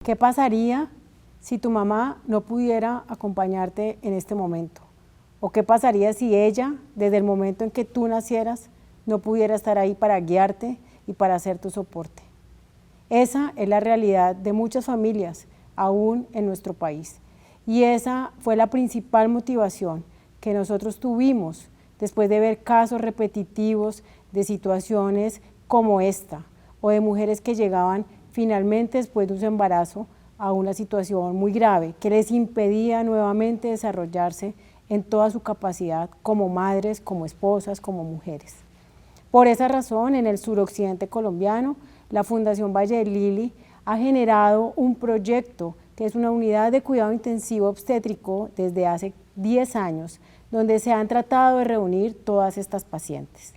¿Qué pasaría si tu mamá no pudiera acompañarte en este momento? ¿O qué pasaría si ella, desde el momento en que tú nacieras, no pudiera estar ahí para guiarte y para hacer tu soporte? Esa es la realidad de muchas familias, aún en nuestro país. Y esa fue la principal motivación que nosotros tuvimos después de ver casos repetitivos de situaciones como esta, o de mujeres que llegaban finalmente después de un embarazo a una situación muy grave que les impedía nuevamente desarrollarse en toda su capacidad como madres, como esposas, como mujeres. Por esa razón, en el suroccidente colombiano, la Fundación Valle de Lili ha generado un proyecto que es una unidad de cuidado intensivo obstétrico desde hace 10 años, donde se han tratado de reunir todas estas pacientes.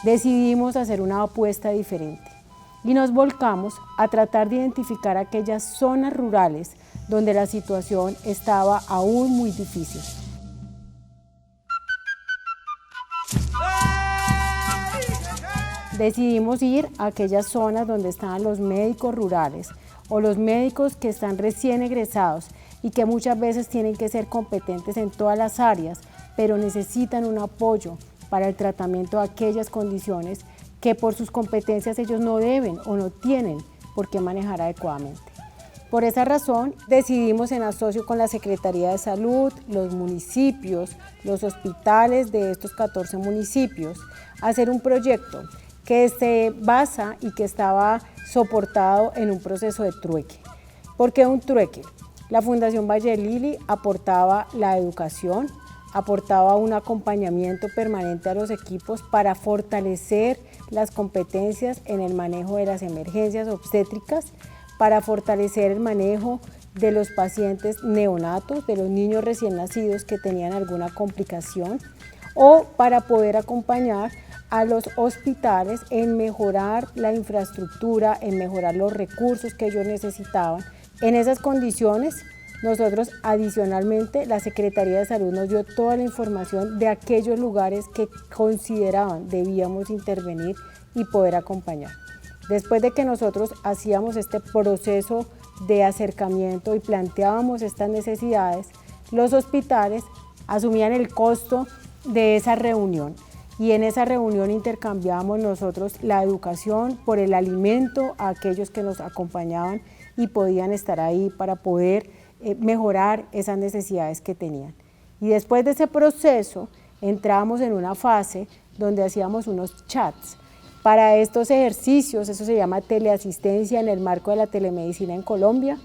Decidimos hacer una apuesta diferente y nos volcamos a tratar de identificar aquellas zonas rurales donde la situación estaba aún muy difícil. Decidimos ir a aquellas zonas donde estaban los médicos rurales o los médicos que están recién egresados y que muchas veces tienen que ser competentes en todas las áreas, pero necesitan un apoyo para el tratamiento de aquellas condiciones que por sus competencias ellos no deben o no tienen por qué manejar adecuadamente. Por esa razón decidimos, en asocio con la Secretaría de Salud, los municipios, los hospitales de estos 14 municipios, hacer un proyecto que se basa y que estaba soportado en un proceso de trueque. ¿Por qué un trueque? La Fundación Valle de Lili aportaba la educación, aportaba un acompañamiento permanente a los equipos para fortalecer las competencias en el manejo de las emergencias obstétricas, para fortalecer el manejo de los pacientes neonatos, de los niños recién nacidos que tenían alguna complicación, o para poder acompañar a los hospitales en mejorar la infraestructura, en mejorar los recursos que ellos necesitaban. En esas condiciones, nosotros adicionalmente, la Secretaría de Salud nos dio toda la información de aquellos lugares que consideraban debíamos intervenir y poder acompañar. Después de que nosotros hacíamos este proceso de acercamiento y planteábamos estas necesidades, los hospitales asumían el costo de esa reunión y en esa reunión intercambiábamos nosotros la educación por el alimento a aquellos que nos acompañaban y podían estar ahí para poder mejorar esas necesidades que tenían. Y después de ese proceso entramos en una fase donde hacíamos unos chats. Para estos ejercicios, eso se llama teleasistencia en el marco de la telemedicina en Colombia.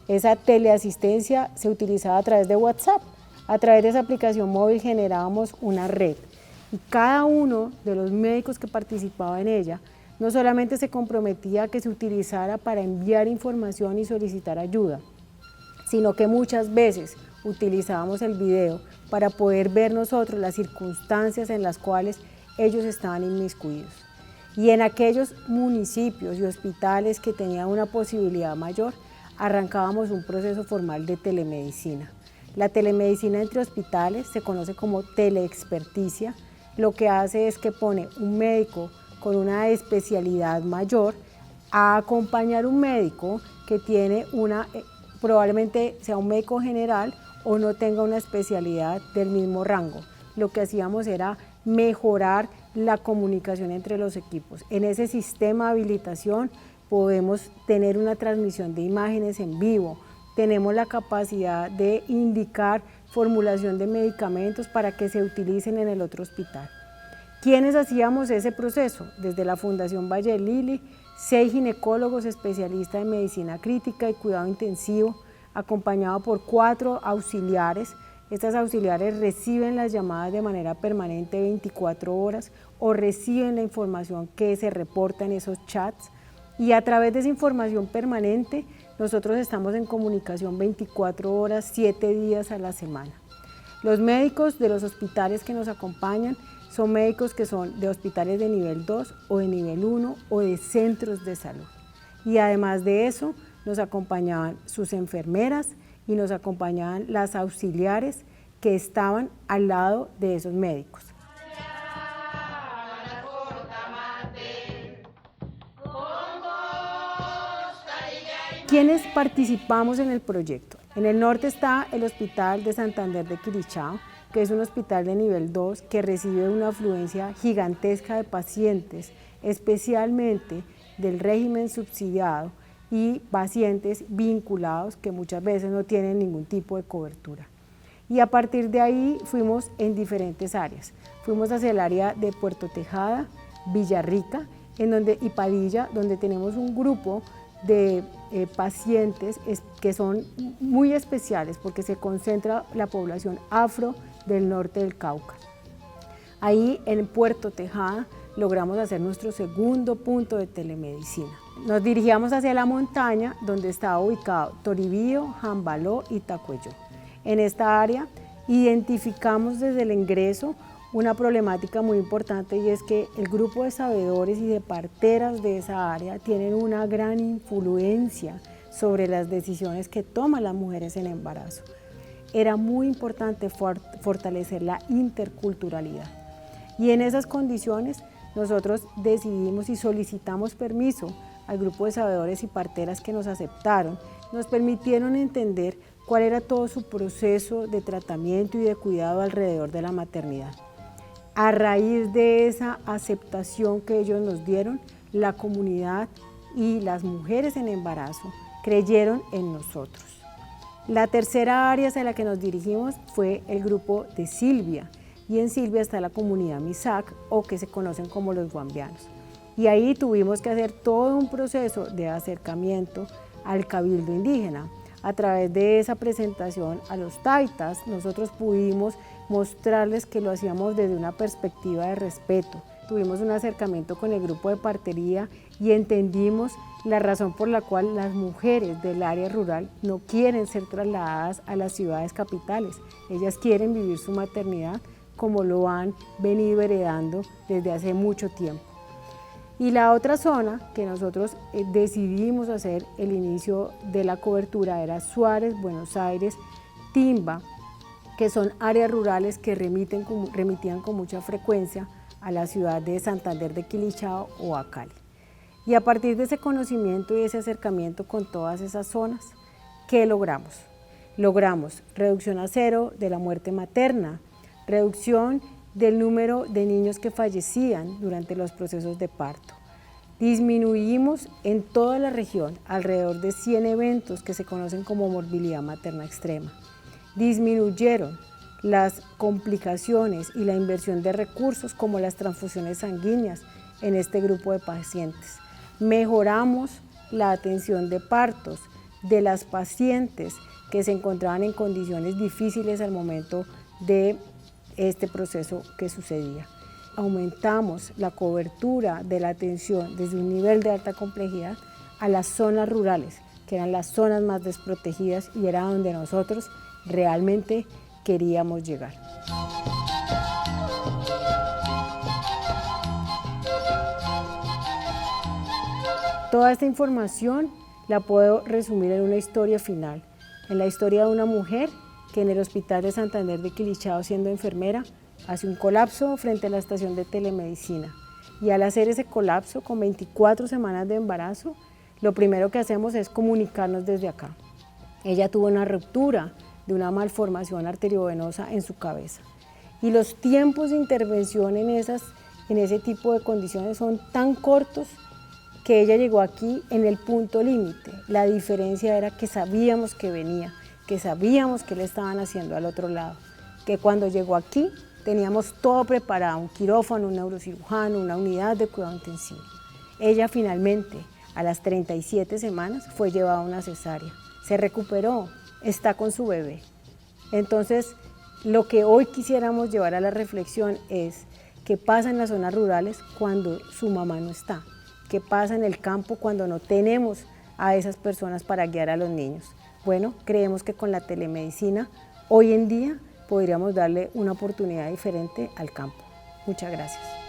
Esa teleasistencia se utilizaba a través de WhatsApp. A través de esa aplicación móvil generábamos una red y cada uno de los médicos que participaba en ella no solamente se comprometía a que se utilizara para enviar información y solicitar ayuda, sino que muchas veces utilizábamos el video para poder ver nosotros las circunstancias en las cuales ellos estaban inmiscuidos. Y en aquellos municipios y hospitales que tenían una posibilidad mayor, arrancábamos un proceso formal de telemedicina. La telemedicina entre hospitales se conoce como teleexperticia. Lo que hace es que pone un médico con una especialidad mayor a acompañar un médico que tiene probablemente sea un médico general o no tenga una especialidad del mismo rango. Lo que hacíamos era mejorar la comunicación entre los equipos. En ese sistema de habilitación podemos tener una transmisión de imágenes en vivo, tenemos la capacidad de indicar formulación de medicamentos para que se utilicen en el otro hospital. ¿Quiénes hacíamos ese proceso? Desde la Fundación Valle de Lili, 6 ginecólogos especialistas en medicina crítica y cuidado intensivo, acompañados por 4 auxiliares. Estas auxiliares reciben las llamadas de manera permanente 24 horas o reciben la información que se reporta en esos chats y a través de esa información permanente nosotros estamos en comunicación 24 horas, 7 días a la semana. Los médicos de los hospitales que nos acompañan son médicos que son de hospitales de nivel 2 o de nivel 1 o de centros de salud. Y además de eso nos acompañaban sus enfermeras y nos acompañaban las auxiliares que estaban al lado de esos médicos. ¿Quiénes participamos en el proyecto? En el norte está el Hospital de Santander de Quilichao, que es un hospital de nivel 2 que recibe una afluencia gigantesca de pacientes, especialmente del régimen subsidiado y pacientes vinculados que muchas veces no tienen ningún tipo de cobertura. Y a partir de ahí fuimos en diferentes áreas. Fuimos hacia el área de Puerto Tejada, Villarrica y Padilla, donde tenemos un grupo de pacientes que son muy especiales porque se concentra la población afro del norte del Cauca. Ahí en Puerto Tejada logramos hacer nuestro segundo punto de telemedicina. Nos dirigíamos hacia la montaña donde estaba ubicado Toribío, Jambaló y Tacuello. En esta área identificamos desde el ingreso una problemática muy importante y es que el grupo de sabedores y de parteras de esa área tienen una gran influencia sobre las decisiones que toman las mujeres en embarazo. Era muy importante fortalecer la interculturalidad y en esas condiciones nosotros decidimos y solicitamos permiso al grupo de sabedores y parteras que nos aceptaron, nos permitieron entender cuál era todo su proceso de tratamiento y de cuidado alrededor de la maternidad. A raíz de esa aceptación que ellos nos dieron, la comunidad y las mujeres en embarazo creyeron en nosotros. La tercera área hacia la que nos dirigimos fue el grupo de Silvia, y en Silvia está la comunidad Misac, o que se conocen como los guambianos. Y ahí tuvimos que hacer todo un proceso de acercamiento al cabildo indígena. A través de esa presentación a los taitas, nosotros pudimos mostrarles que lo hacíamos desde una perspectiva de respeto. Tuvimos un acercamiento con el grupo de partería y entendimos la razón por la cual las mujeres del área rural no quieren ser trasladadas a las ciudades capitales. Ellas quieren vivir su maternidad como lo han venido heredando desde hace mucho tiempo. Y la otra zona que nosotros decidimos hacer el inicio de la cobertura era Suárez, Buenos Aires, Timba, que son áreas rurales que remitían con mucha frecuencia a la ciudad de Santander de Quilichao o a Cali. Y a partir de ese conocimiento y ese acercamiento con todas esas zonas, ¿qué logramos? Logramos reducción a cero de la muerte materna, reducción del número de niños que fallecían durante los procesos de parto. Disminuimos en toda la región alrededor de 100 eventos que se conocen como morbilidad materna extrema. Disminuyeron las complicaciones y la inversión de recursos como las transfusiones sanguíneas en este grupo de pacientes. Mejoramos la atención de partos de las pacientes que se encontraban en condiciones difíciles al momento de este proceso que sucedía. Aumentamos la cobertura de la atención desde un nivel de alta complejidad a las zonas rurales, que eran las zonas más desprotegidas y era donde nosotros realmente queríamos llegar. Toda esta información la puedo resumir en una historia final, en la historia de una mujer que en el Hospital de Santander de Quilichao, siendo enfermera, hace un colapso frente a la estación de telemedicina. Y al hacer ese colapso, con 24 semanas de embarazo, lo primero que hacemos es comunicarnos desde acá. Ella tuvo una ruptura de una malformación arteriovenosa en su cabeza. Y los tiempos de intervención en ese tipo de condiciones son tan cortos que ella llegó aquí en el punto límite. La diferencia era que sabíamos que venía, que sabíamos que le estaban haciendo al otro lado, que cuando llegó aquí teníamos todo preparado, un quirófano, un neurocirujano, una unidad de cuidado intensivo. Ella finalmente, a las 37 semanas, fue llevada a una cesárea, se recuperó, está con su bebé. Entonces, lo que hoy quisiéramos llevar a la reflexión es qué pasa en las zonas rurales cuando su mamá no está, qué pasa en el campo cuando no tenemos a esas personas para guiar a los niños. Bueno, creemos que con la telemedicina hoy en día podríamos darle una oportunidad diferente al campo. Muchas gracias.